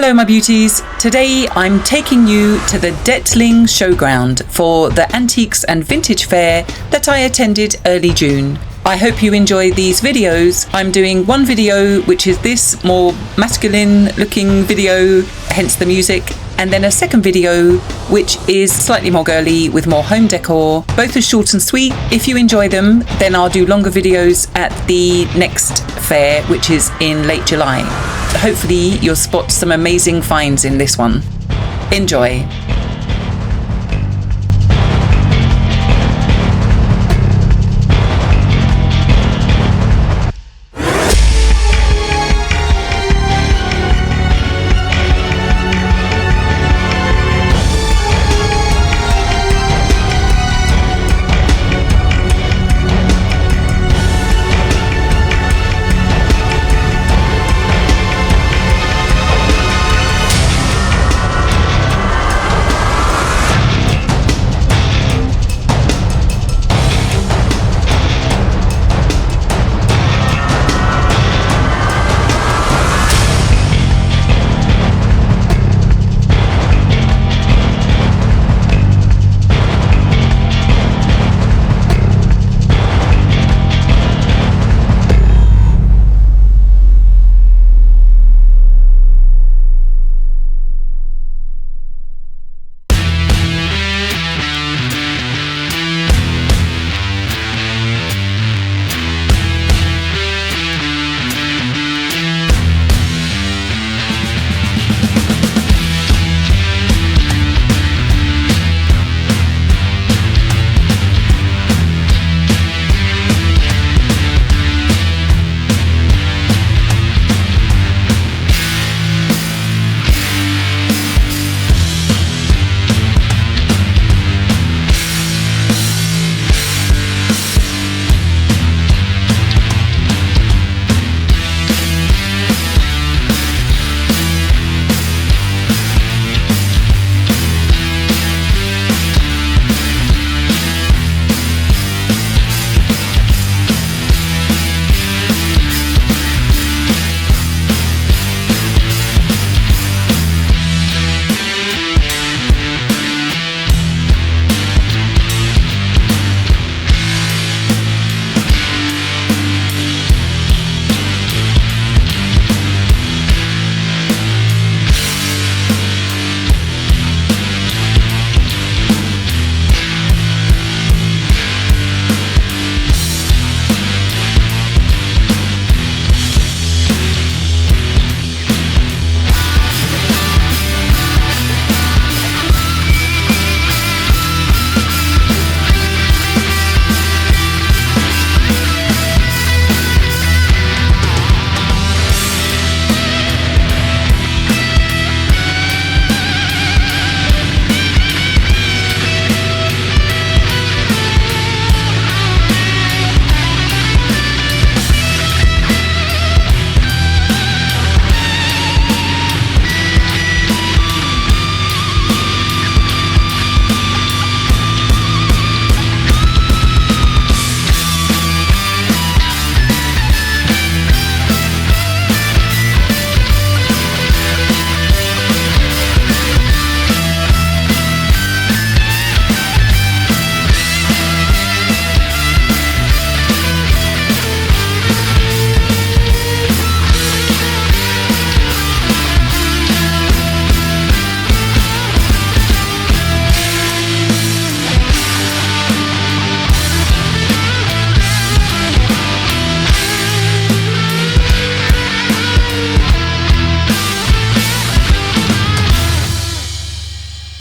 Hello my beauties, today I'm taking you to the Detling showground for the Antiques and Vintage Fair that I attended early June. I hope you enjoy these videos. I'm doing one video which is this more masculine looking video, hence the music, and then a second video which is slightly more girly with more home decor. Both are short and sweet. If you enjoy them, then I'll do longer videos at the next fair, which is in late July. Hopefully you'll spot some amazing finds in this one. Enjoy!